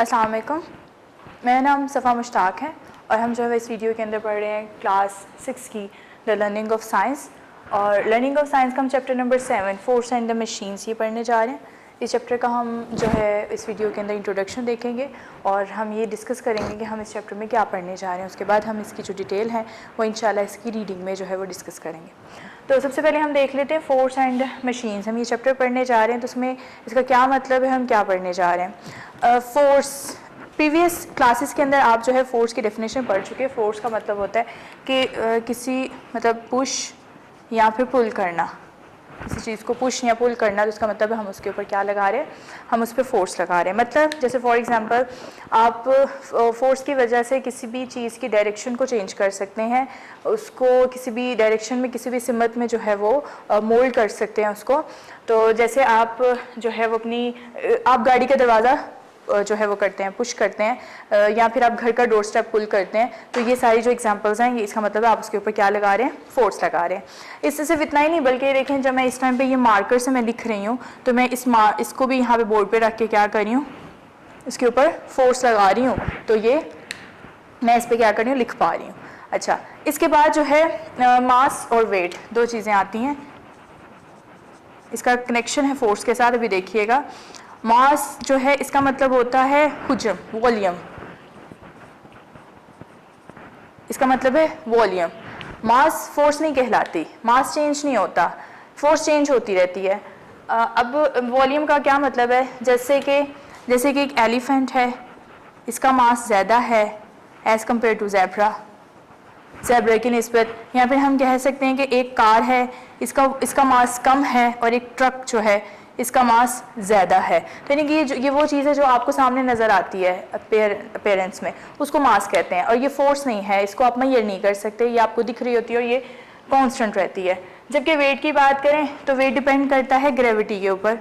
अस्सलाम वालेकुम, मेरा नाम सफ़ा मुश्ताक है और हम जो है इस वीडियो के अंदर पढ़ रहे हैं क्लास 6 की द लर्निंग ऑफ साइंस। और लर्निंग ऑफ साइंस का हम chapter number 7 force and the machines ये पढ़ने जा रहे हैं। इस चैप्टर का हम जो है इस वीडियो के अंदर इंट्रोडक्शन देखेंगे और हम ये डिस्कस करेंगे कि हम इस चैप्टर में क्या पढ़ने जा रहे हैं। उसके बाद हम इसकी जो डिटेल है वो इंशाल्लाह इसकी रीडिंग में जो है वो डिस्कस करेंगे। तो सबसे पहले हम देख लेते हैं फोर्स एंड मशीन्स। हम ये चैप्टर पढ़ने जा रहे हैं तो उसमें इसका क्या मतलब है, हम क्या पढ़ने जा रहे हैं। फोर्स, प्रीवियस क्लासेस के अंदर आप जो है फ़ोर्स की डेफिनेशन पढ़ चुके हैं। फ़ोर्स का मतलब होता है कि किसी मतलब पुश या फिर पुल करना, किसी चीज़ को पुश या पुल करना, तो इसका मतलब है हम उसके ऊपर क्या लगा रहे हैं, हम उस पर फोर्स लगा रहे हैं। मतलब जैसे फॉर एग्जांपल आप फोर्स की वजह से किसी भी चीज़ की डायरेक्शन को चेंज कर सकते हैं, उसको किसी भी डायरेक्शन में किसी भी सिमत में जो है वो मोल्ड कर सकते हैं उसको। तो जैसे आप जो है वो अपनी आप गाड़ी का दरवाज़ा जो है वो करते हैं, पुश करते हैं, या फिर आप घर का डोर स्टेप पुल करते हैं, तो ये सारी जो एग्जांपल्स हैं ये इसका मतलब है आप उसके ऊपर क्या लगा रहे हैं, फोर्स लगा रहे हैं। इससे सिर्फ इतना ही नहीं बल्कि देखें जब मैं इस टाइम पे ये मार्कर से मैं लिख रही हूँ तो मैं इसको भी यहाँ पे बोर्ड पे रख के क्या कर रही हूँ, इसके ऊपर फोर्स लगा रही हूँ, तो ये मैं इस पर क्या कर रही हूँ, लिख पा रही हूँ। अच्छा, इसके बाद जो है मास और वेट दो चीज़ें आती हैं, इसका कनेक्शन है फोर्स के साथ, अभी देखिएगा। मास जो है इसका मतलब होता है हुजम, वॉल्यूम, इसका मतलब है वॉल्यूम। मास फोर्स नहीं कहलाती, मास चेंज नहीं होता, फोर्स चेंज होती रहती है। अब वॉल्यूम का क्या मतलब है, जैसे कि एक एलिफेंट है, इसका मास ज़्यादा है एज़ कम्पेयर टू ज़ेब्रा की निस्बत। या फिर हम कह सकते हैं कि एक कार है, इसका मास कम है और एक ट्रक जो है इसका मास ज़्यादा है। तो यानी कि ये वो चीज़ है जो आपको सामने नज़र आती है अपीयरेंस में, उसको मास कहते हैं। और ये फोर्स नहीं है, इसको आप मेजर नहीं कर सकते, ये आपको दिख रही होती है और ये कांस्टेंट रहती है। जबकि वेट की बात करें तो वेट डिपेंड करता है ग्रेविटी के ऊपर,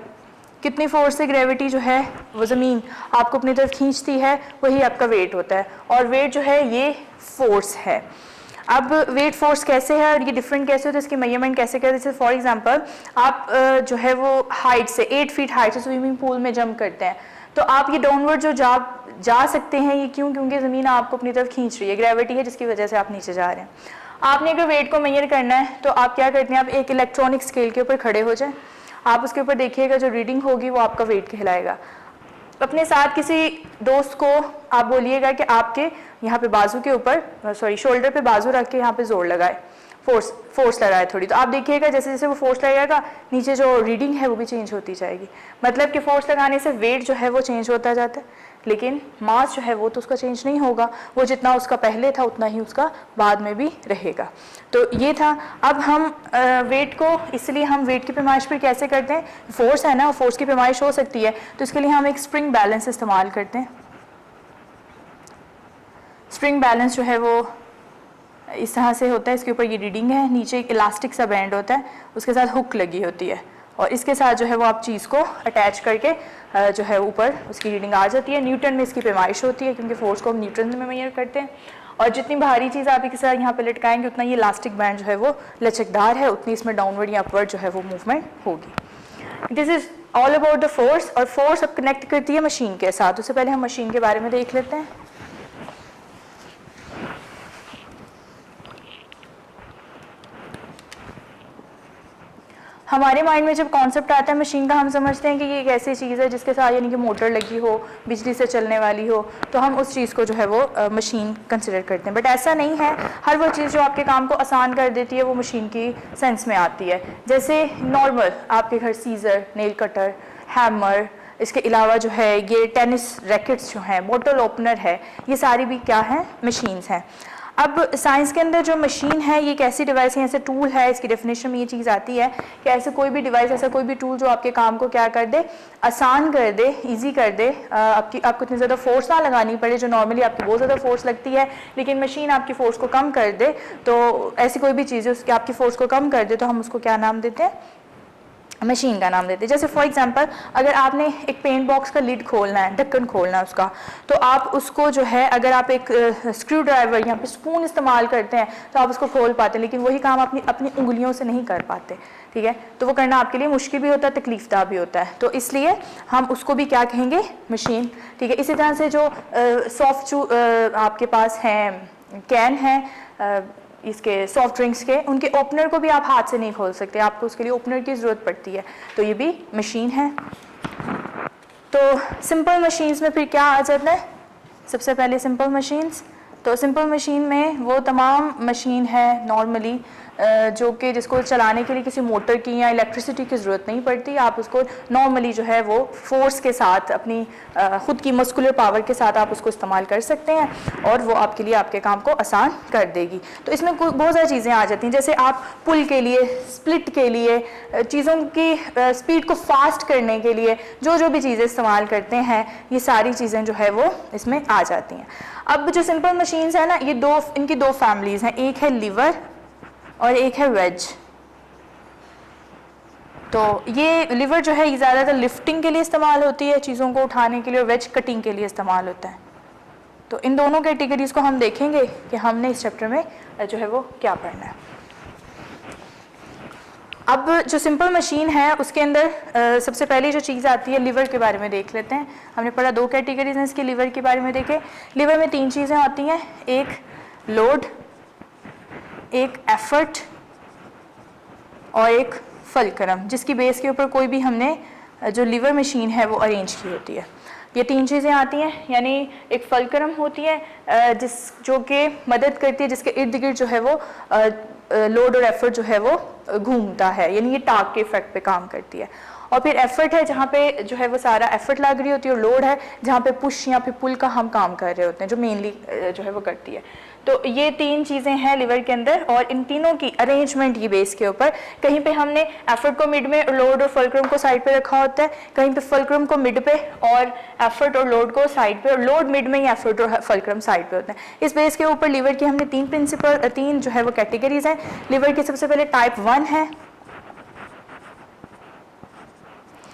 कितनी फोर्स से ग्रेविटी जो है वो ज़मीन आपको अपनी तरफ खींचती है, वही आपका वेट होता है। और वेट जो है ये फोर्स है। अब वेट फोर्स कैसे है और ये डिफरेंट कैसे होता है, इसकी मेजरमेंट कैसे करते हैं। जैसे फॉर एग्जांपल आप जो है वो हाइट से 8 फीट हाइट से स्विमिंग पूल में जंप करते हैं, तो आप ये डाउनवर्ड जो जा सकते हैं, ये क्यों, क्योंकि ज़मीन आपको अपनी तरफ खींच रही है, ग्रेविटी है जिसकी वजह से आप नीचे जा रहे हैं। आपने अगर वेट को मेजर करना है तो आप क्या करते हैं, आप एक इलेक्ट्रॉनिक स्केल के ऊपर खड़े हो जाएं, आप उसके ऊपर देखिएगा जो रीडिंग होगी वो आपका वेट कहलाएगा। अपने साथ किसी दोस्त को आप बोलिएगा कि आपके यहाँ पे बाजू के ऊपर शोल्डर पे बाजू रख के यहाँ पे जोर लगाए, फोर्स लगाए थोड़ी, तो आप देखिएगा जैसे जैसे वो फोर्स लगेगा नीचे जो रीडिंग है वो भी चेंज होती जाएगी। मतलब कि फोर्स लगाने से वेट जो है वो चेंज होता जाता है, लेकिन मास जो है वो तो उसका चेंज नहीं होगा, वो जितना उसका पहले था उतना ही उसका बाद में भी रहेगा। तो ये था। अब हम वेट को, इसलिए हम वेट की पैमाइश पर कैसे करते हैं, फोर्स है ना, फोर्स की पैमाइश हो सकती है, तो इसके लिए हम एक स्प्रिंग बैलेंस इस्तेमाल करते हैं। स्प्रिंग बैलेंस जो है वो इस तरह से होता है, इसके ऊपर ये रीडिंग है, नीचे एक इलास्टिक सा बैंड होता है, उसके साथ हुक लगी होती है और इसके साथ जो है वो आप चीज़ को अटैच करके जो है ऊपर उसकी रीडिंग आ जाती है। न्यूटन में इसकी पैमाइश होती है क्योंकि फोर्स को हम न्यूटन में मेजर करते हैं। और जितनी भारी चीज़ आप इसके साथ यहाँ पे लटकाएंगे उतना ये इलास्टिक बैंड जो है वो लचकदार है, उतनी इसमें डाउनवर्ड या अपवर्ड जो है वो मूवमेंट होगी। This is all about the force. और फोर्स अब कनेक्ट करती है मशीन के साथ। उससे पहले हम मशीन के बारे में देख लेते हैं। हमारे माइंड में जब कॉन्सेप्ट आता है मशीन का, हम समझते हैं कि ये एक ऐसी चीज़ है जिसके साथ यानी कि मोटर लगी हो, बिजली से चलने वाली हो, तो हम उस चीज़ को जो है वो मशीन कंसिडर करते हैं। बट ऐसा नहीं है। हर वो चीज़ जो आपके काम को आसान कर देती है वो मशीन की सेंस में आती है। जैसे नॉर्मल आपके घर सीज़र, नेल कटर, हैमर, इसके अलावा जो है ये टेनिस रैकेट्स जो हैं, बोतल ओपनर है, ये सारी भी क्या हैं, मशीन्स हैं। अब साइंस के अंदर जो मशीन है ये एक ऐसी डिवाइस है, ऐसे टूल है, इसकी डेफिनेशन में ये चीज़ आती है कि ऐसे कोई भी डिवाइस, ऐसा कोई भी टूल जो आपके काम को क्या कर दे, आसान कर दे, इजी कर दे, आपको इतनी ज़्यादा फोर्स ना लगानी पड़े जो नॉर्मली आपकी बहुत ज़्यादा फोर्स लगती है, लेकिन मशीन आपकी फ़ोर्स को कम कर दे। तो ऐसी कोई भी चीज़ है उसकी आपकी फ़ोर्स को कम कर दे तो हम उसको क्या नाम देते हैं, मशीन का नाम देते हैं। जैसे फॉर एग्जांपल अगर आपने एक पेंट बॉक्स का लिड खोलना है, ढक्कन खोलना है उसका, तो आप उसको जो है अगर आप एक स्क्रू ड्राइवर या फिर स्पून इस्तेमाल करते हैं तो आप उसको खोल पाते हैं, लेकिन वही काम अपनी अपनी उंगलियों से नहीं कर पाते, ठीक है। तो वो करना आपके लिए मुश्किल भी होता है, तकलीफदा भी होता है, तो इसलिए हम उसको भी क्या कहेंगे, मशीन, ठीक है। इसी तरह से जो सॉफ्ट आपके पास हैं कैन हैं इसके सॉफ्ट ड्रिंक्स के, उनके ओपनर को भी आप हाथ से नहीं खोल सकते, आपको उसके लिए ओपनर की ज़रूरत पड़ती है, तो ये भी मशीन है। तो सिंपल मशीन्स में फिर क्या आ जाता है, सबसे पहले सिंपल मशीन्स, तो सिंपल मशीन में वो तमाम मशीन है नॉर्मली जो कि जिसको चलाने के लिए किसी मोटर की या इलेक्ट्रिसिटी की ज़रूरत नहीं पड़ती, आप उसको नॉर्मली जो है वो फोर्स के साथ अपनी ख़ुद की मस्कुलर पावर के साथ आप उसको इस्तेमाल कर सकते हैं और वो आपके लिए आपके काम को आसान कर देगी। तो इसमें बहुत सारी चीज़ें आ जाती हैं, जैसे आप पुल के लिए, स्प्लिट के लिए, चीज़ों की स्पीड को फास्ट करने के लिए जो भी चीज़ें इस्तेमाल करते हैं, ये सारी चीज़ें जो है वो इसमें आ जाती हैं। अब जो सिंपल मशीन्स है ना, ये इनकी दो फैमिलीज़ हैं, एक है लीवर और एक है वेज। तो ये लिवर जो है ये ज़्यादातर लिफ्टिंग के लिए इस्तेमाल होती है, चीज़ों को उठाने के लिए, और वेज कटिंग के लिए इस्तेमाल होता है। तो इन दोनों कैटेगरीज़ को हम देखेंगे कि हमने इस चैप्टर में जो है वो क्या पढ़ना है। अब जो सिंपल मशीन है उसके अंदर सबसे पहली जो चीज़ आती है, लिवर के बारे में देख लेते हैं। हमने पढ़ा दो कैटेगरीज हैं इसके, लिवर के बारे में देखे। लिवर में तीन चीज़ें आती हैं, एक लोड, एक एफर्ट और एक फलक्रम, जिसकी बेस के ऊपर कोई भी हमने जो लिवर मशीन है वो अरेंज की होती है। ये तीन चीज़ें आती हैं, यानी एक फलक्रम होती है जो कि मदद करती है, जिसके इर्द गिर्द जो है वो लोड और एफर्ट जो है वो घूमता है, यानी ये टाक के इफेक्ट पे काम करती है। और फिर एफर्ट है जहाँ पे जो है वो सारा एफर्ट लग रही होती है, और लोड है जहाँ पे पुश या फिर पुल का हम काम कर रहे होते हैं, जो मेनली जो है वो करती है। तो ये तीन चीज़ें हैं लिवर के अंदर, और इन तीनों की अरेंजमेंट की बेस के ऊपर कहीं पे हमने एफर्ट को मिड में, लोड और फलक्रम को साइड पे रखा होता है, कहीं पे फलक्रम को मिड पे और एफर्ट और लोड को साइड पे, और लोड मिड में ही एफर्ट और फलक्रम साइड पे होते हैं। इस बेस के ऊपर लिवर की हमने तीन जो है वो कैटेगरीज हैं। लिवर की सबसे पहले टाइप 1 है।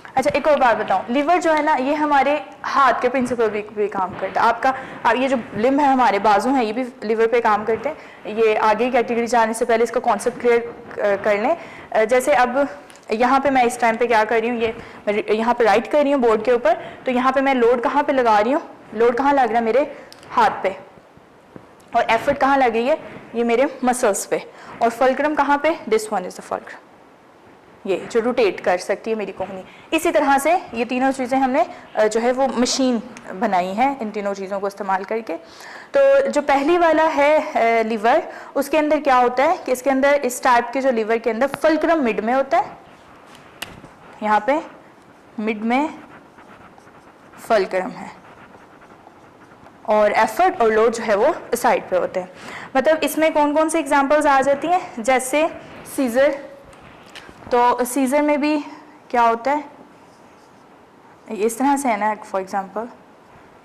अच्छा, एक और बात बताऊं, लिवर जो है ना ये हमारे हाथ के प्रिंसिपल भी काम करता है। आपका ये जो लिम्ब है, हमारे बाजू हैं, ये भी लिवर पे काम करते हैं। ये आगे कैटेगरी जाने से पहले इसका कॉन्सेप्ट क्लियर कर लें। जैसे अब यहाँ पे मैं इस टाइम पे क्या कर रही हूँ, ये यहाँ पे राइट कर रही हूँ बोर्ड के ऊपर, तो यहाँ पे मैं लोड कहाँ पे लगा रही हूँ, लोड कहाँ लग रहा है, मेरे हाथ पे, और एफर्ट कहाँ लग रही है, ये मेरे मसल्स पे, और फलक्रम कहाँ पे, this one is the fulcrum, ये जो रोटेट कर सकती है मेरी कोहनी। इसी तरह से ये तीनों चीज़ें हमने जो है वो मशीन बनाई है इन तीनों चीज़ों को इस्तेमाल करके। तो जो पहली वाला है लिवर, उसके अंदर क्या होता है कि इसके अंदर इस टाइप के जो लिवर के अंदर फलक्रम मिड में होता है, यहाँ पे मिड में फलक्रम है, और एफर्ट और लोड जो है वो साइड पे होते हैं। मतलब इसमें कौन कौन सी एग्जांपल्स आ जाती हैं, जैसे सीजर। तो सीजर में भी क्या होता है, इस तरह से है ना, फॉर एग्जांपल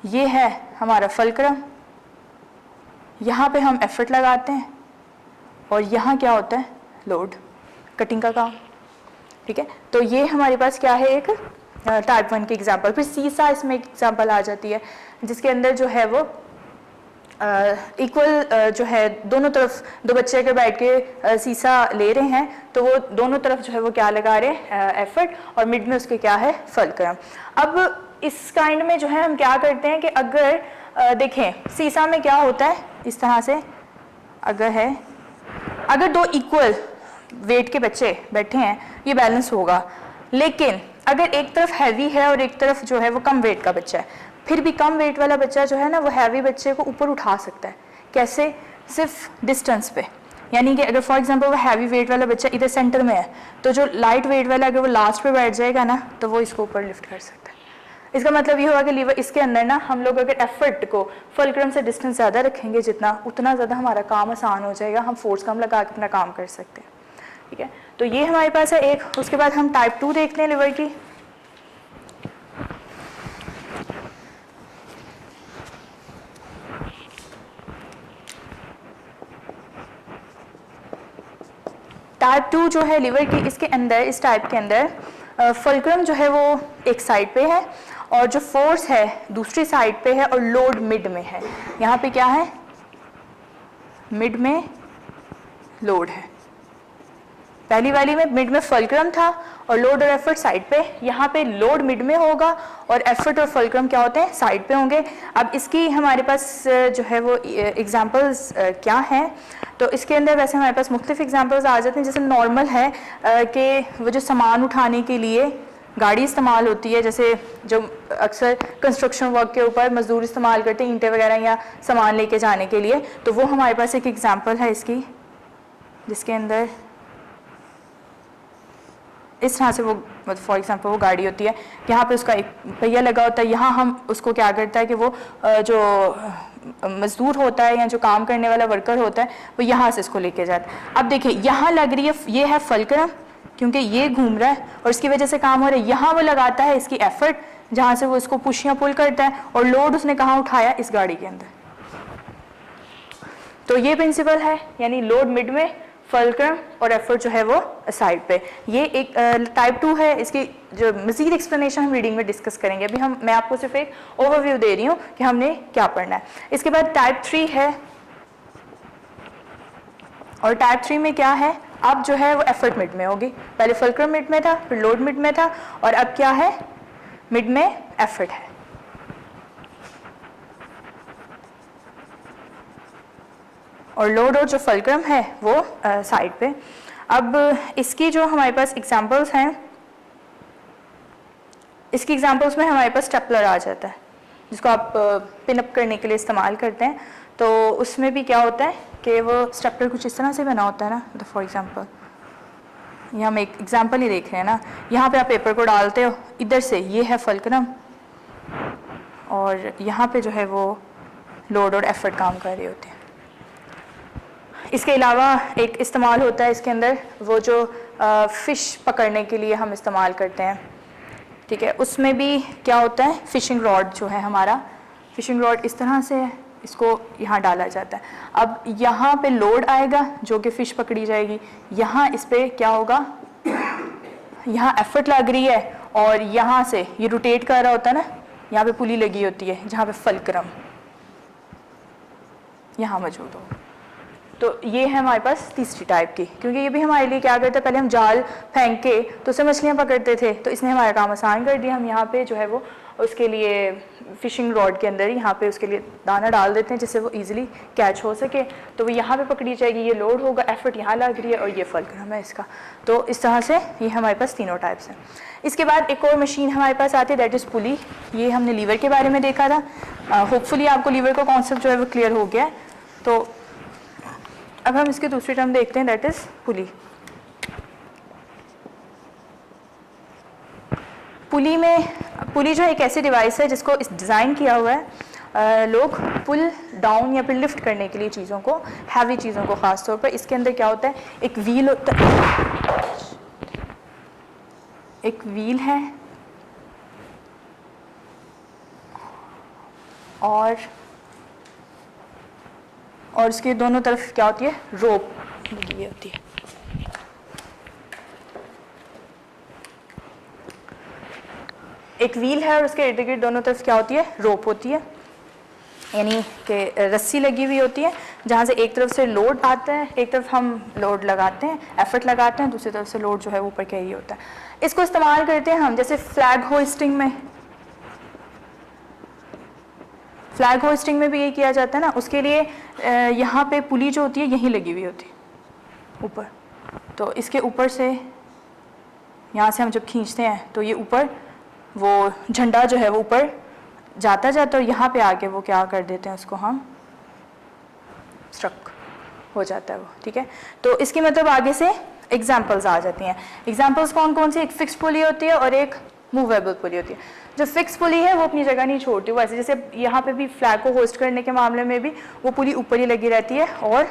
ये है हमारा फलक्रम, यहाँ पे हम एफर्ट लगाते हैं, और यहाँ क्या होता है, लोड, कटिंग का काम, ठीक है। तो ये हमारे पास क्या है, एक टाइप 1 की एग्जांपल। फिर सीसा इसमें एक एग्जांपल आ जाती है, जिसके अंदर जो है वो इक्वल जो है दोनों तरफ, दो बच्चे अगर बैठ के सीसा ले रहे हैं तो वो दोनों तरफ जो है वो क्या लगा रहे हैं, एफर्ट, और मिड में उसके क्या है, फलक्रम। अब इस काइंड में जो है हम क्या करते हैं कि अगर देखें सीसा में क्या होता है, इस तरह से अगर दो इक्वल वेट के बच्चे बैठे हैं ये बैलेंस होगा, लेकिन अगर एक तरफ हैवी है और एक तरफ जो है वो कम वेट का बच्चा है, फिर भी कम वेट वाला बच्चा जो है ना वो हैवी बच्चे को ऊपर उठा सकता है। कैसे, सिर्फ डिस्टेंस पे, यानी कि अगर फॉर एग्जांपल वो हैवी वेट वाला बच्चा इधर सेंटर में है, तो जो लाइट वेट वाला अगर वो लास्ट पे बैठ जाएगा ना तो वो इसको ऊपर लिफ्ट कर सकता है। इसका मतलब ये होगा कि लीवर इसके अंदर ना हम लोग अगर एफर्ट को फलक्रम से डिस्टेंस ज़्यादा रखेंगे जितना, उतना ज़्यादा हमारा काम आसान हो जाएगा, हम फोर्स कम लगा के अपना काम कर सकते हैं, ठीक है। तो ये हमारे पास है एक। उसके बाद हम टाइप 2 देखते हैं लिवर की। टाइप 2 जो है लिवर की, इसके अंदर, इस टाइप के अंदर फुलक्रम जो है वो एक साइड पे है और जो फोर्स है दूसरी साइड पे है और लोड मिड में है। यहाँ पे क्या है, मिड में लोड है। पहली वाली में मिड में फुलक्रम था और लोड और एफर्ट साइड पे, यहाँ पे लोड मिड में होगा और एफर्ट और फुलक्रम क्या होते हैं, साइड पे होंगे। अब इसकी हमारे पास जो है वो एग्जांपल्स क्या हैं, तो इसके अंदर वैसे हमारे पास मुख्तलिफ एग्जांपल्स आ जाते हैं। जैसे नॉर्मल है कि वो जो सामान उठाने के लिए गाड़ी इस्तेमाल होती है, जैसे जो अक्सर कंस्ट्रक्शन वर्क के ऊपर मजदूर इस्तेमाल करते हैं ईंटें वगैरह या सामान लेके जाने के लिए, तो वो हमारे पास एक एग्जांपल है इसकी, जिसके अंदर इस तरह से वो फॉर एग्जांपल वो गाड़ी होती है, यहाँ पे उसका एक पहिया लगा होता है, यहाँ हम उसको क्या करता है कि वो जो मजदूर होता है या जो काम करने वाला वर्कर होता है वो यहाँ से इसको लेके जाता है। अब देखिए यहाँ लग रही है, ये है फुलक्रम क्योंकि ये घूम रहा है और इसकी वजह से काम हो रहा है। यहाँ वो लगाता है इसकी एफर्ट, जहाँ से वो इसको पुश या पुल करता है, और लोड उसने कहाँ उठाया, इस गाड़ी के अंदर। तो ये प्रिंसिपल है, यानी लोड मिड में, फुलक्रम और एफर्ट जो है वो साइड पे। ये एक टाइप 2 है, इसकी जो मजीद एक्सप्लेनेशन हम रीडिंग में डिस्कस करेंगे। अभी मैं आपको सिर्फ एक ओवरव्यू दे रही हूँ कि हमने क्या पढ़ना है। इसके बाद टाइप 3 है, और टाइप 3 में क्या है, अब जो है वो एफर्ट मिड में होगी। पहले फुलक्रम मिड में था, फिर लोड मिड में था, और अब क्या है, मिड में एफर्ट है। और लोड और जो फुलक्रम है वो साइड पे। अब इसकी जो हमारे पास एग्जांपल्स हैं, इसकी एग्जांपल्स में हमारे पास स्टेपलर आ जाता है, जिसको आप पिन अप करने के लिए इस्तेमाल करते हैं। तो उसमें भी क्या होता है कि वो स्टेपलर कुछ इस तरह से बना होता है ना, तो फॉर एग्जांपल यहाँ हम एक एग्जांपल ही देख रहे हैं ना, यहाँ पे आप पेपर को डालते हो, इधर से ये है फुलक्रम और यहाँ पे जो है वो लोड और एफर्ट काम कर रहे होते हैं। इसके अलावा एक इस्तेमाल होता है इसके अंदर, वो जो फ़िश पकड़ने के लिए हम इस्तेमाल करते हैं, ठीक है, उसमें भी क्या होता है, फ़िशिंग रॉड जो है हमारा, फ़िशिंग रॉड इस तरह से है, इसको यहाँ डाला जाता है। अब यहाँ पे लोड आएगा जो कि फ़िश पकड़ी जाएगी, यहाँ इस पर क्या होगा, यहाँ एफर्ट लग रही है, और यहाँ से ये रोटेट कर रहा होता है ना, यहाँ पे पुली लगी होती है जहाँ पे फुलक्रम यहाँ मौजूद हो। तो ये है हमारे पास तीसरी टाइप की, क्योंकि ये भी हमारे लिए क्या करता है, पहले हम जाल फेंक के तो उससे मछलियाँ पकड़ते थे, तो इसने हमारा काम आसान कर दिया। हम यहाँ पे जो है वो उसके लिए फ़िशिंग रॉड के अंदर ही यहाँ पे उसके लिए दाना डाल देते हैं जिससे वो इजीली कैच हो सके, तो वो यहाँ पे पकड़ी जाएगी, ये लोड होगा, एफर्ट यहाँ लग रही है, और ये फुलक्रम है इसका। तो इस तरह से ये हमारे पास तीनों टाइप्स हैं। इसके बाद एक और मशीन हमारे पास आती है, दैट इज़ पुली। ये हमने लीवर के बारे में देखा था। होपफुली आपको लीवर का कॉन्सेप्ट जो है वो क्लियर हो गया है। तो अब हम इसके दूसरी टर्म देखते हैं, दैट इज़ पुली। पुली जो एक ऐसी डिवाइस है जिसको इस डिज़ाइन किया हुआ है लोग पुल डाउन या फिर लिफ्ट करने के लिए चीज़ों को, हैवी चीज़ों को ख़ास तौर पर। इसके अंदर क्या होता है, एक व्हील होता है, एक व्हील है और इसके दोनों तरफ क्या होती है, रोप लगी होती है। एक व्हील है और उसके इर्द गिर्द दोनों तरफ क्या होती है, रोप होती है, यानी कि रस्सी लगी हुई होती है, जहाँ से एक तरफ से लोड आता है, एक तरफ हम लोड लगाते हैं, एफर्ट लगाते हैं, दूसरी तरफ से लोड जो है वो ऊपर कैरी होता है। इसको इस्तेमाल करते हैं हम जैसे फ्लैग होइस्टिंग में, फ्लैग होइस्टिंग में भी ये किया जाता है ना, उसके लिए यहाँ पे पुली जो होती है यहीं लगी हुई होती है ऊपर, तो इसके ऊपर से यहाँ से हम जब खींचते हैं तो ये ऊपर वो झंडा जो है वो ऊपर जाता जाता है, और यहाँ पे आके वो क्या कर देते हैं, उसको हम स्ट्रक हो जाता है वो, ठीक है। तो इसकी मतलब आगे से एग्जाम्पल्स आ जाती हैं। एग्जाम्पल्स कौन कौन सी, एक फिक्स पुली होती है और एक मूवेबल पुली होती है। जो फिक्स पुली है वो अपनी जगह नहीं छोड़ती, वो ऐसे जैसे यहाँ पे भी फ्लैग को होस्ट करने के मामले में भी वो पुली ऊपर ही लगी रहती है, और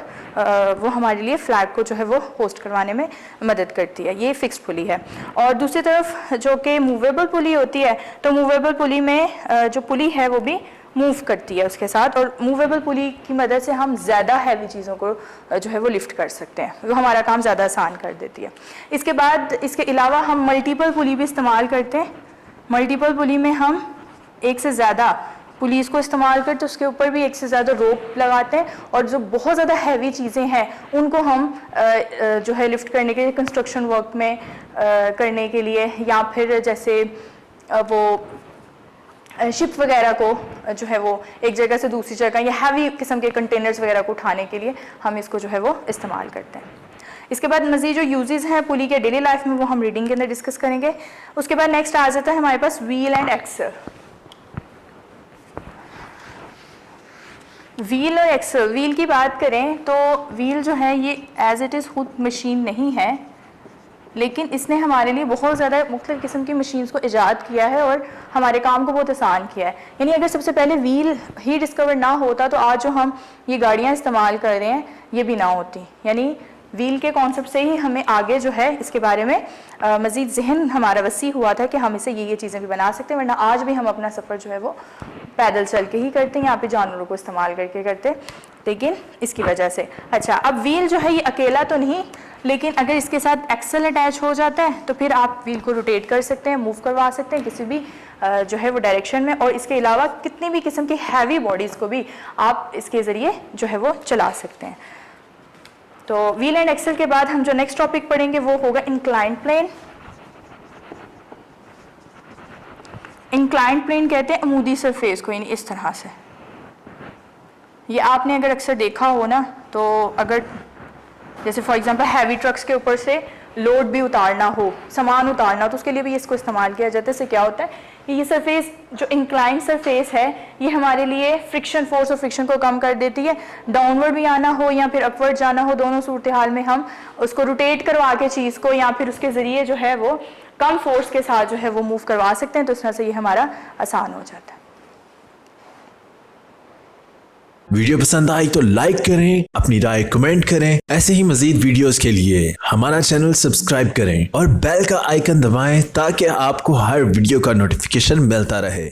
वो हमारे लिए फ्लैग को जो है वो होस्ट करवाने में मदद करती है। ये फिक्स पुली है। और दूसरी तरफ जो कि मूवेबल पुली होती है, तो मूवेबल पुली में जो पुली है वो भी मूव करती है उसके साथ, और मूवेबल पुली की मदद से हम ज़्यादा हैवी चीज़ों को जो है वो लिफ्ट कर सकते हैं, वो हमारा काम ज़्यादा आसान कर देती है। इसके बाद इसके अलावा हम मल्टीपल पुली भी इस्तेमाल करते हैं। मल्टीपल पुली में हम एक से ज़्यादा पुलिस को इस्तेमाल करते, उसके ऊपर भी एक से ज़्यादा रोप लगाते हैं, और जो बहुत ज़्यादा हैवी चीज़ें हैं उनको हम जो है लिफ्ट करने के लिए, कंस्ट्रक्शन वर्क में करने के लिए, या फिर जैसे वो शिप वगैरह को जो है वो एक जगह से दूसरी जगह, या हैवी किस्म के कंटेनर्स वगैरह को उठाने के लिए हम इसको जो है वो इस्तेमाल करते हैं। इसके बाद मज़ीद जो यूजेस हैं पुली के डेली लाइफ में, वो हम रीडिंग के अंदर डिस्कस करेंगे। उसके बाद नेक्स्ट आ जाता है हमारे पास व्हील एंड एक्सल। व्हील और एक्सल, व्हील की बात करें तो व्हील जो है ये एज इट इज़ खुद मशीन नहीं है, लेकिन इसने हमारे लिए बहुत ज़्यादा मुख्तलिफ़ किस्म की मशीन्स को ईजाद किया है और हमारे काम को बहुत आसान किया है। यानी अगर सबसे पहले व्हील ही डिस्कवर ना होता तो आज जो हम ये गाड़ियाँ इस्तेमाल कर रहे हैं ये भी ना होती। यानी व्हील के कॉन्सेप्ट से ही हमें आगे जो है इसके बारे में मज़ीद जहन हमारा वसी हुआ था कि हम इसे ये चीज़ें भी बना सकते हैं, वरना आज भी हम अपना सफ़र जो है वो पैदल चल के ही करते हैं, यहाँ पे जानवरों को इस्तेमाल करके करते हैं, लेकिन इसकी वजह से। अच्छा, अब व्हील जो है ये अकेला तो नहीं, लेकिन अगर इसके साथ एक्सल अटैच हो जाता है तो फिर आप व्हील को रोटेट कर सकते हैं, मूव करवा सकते हैं किसी भी जो है वो डायरेक्शन में, और इसके अलावा कितनी भी किस्म की हैवी बॉडीज़ को भी आप इसके ज़रिए जो है वो चला सकते हैं। तो व्हील एंड एक्सल के बाद हम जो नेक्स्ट टॉपिक पढ़ेंगे वो होगा इंक्लाइंड प्लेन। इंक्लाइंड प्लेन कहते हैं अमूदी सरफेस को, यानी इस तरह से। ये आपने अगर अक्सर देखा हो ना, तो अगर जैसे फॉर एग्जांपल हैवी ट्रक्स के ऊपर से लोड भी उतारना हो, सामान उतारना हो, तो उसके लिए भी इसको इस्तेमाल किया जाता है। इससे क्या होता है, ये सरफेस जो इंक्लाइंड सरफेस है ये हमारे लिए फ्रिक्शन फोर्स और फ्रिक्शन को कम कर देती है। डाउनवर्ड भी आना हो या फिर अपवर्ड जाना हो, दोनों सूरत हाल में हम उसको रोटेट करवा के चीज़ को, या फिर उसके ज़रिए जो है वो कम फोर्स के साथ जो है वो मूव करवा सकते हैं। तो इस तरह से ये हमारा आसान हो जाता है। वीडियो पसंद आई तो लाइक करें, अपनी राय कमेंट करें। ऐसे ही मजीद वीडियोस के लिए हमारा चैनल सब्सक्राइब करें और बेल का आइकन दबाएं ताकि आपको हर वीडियो का नोटिफिकेशन मिलता रहे।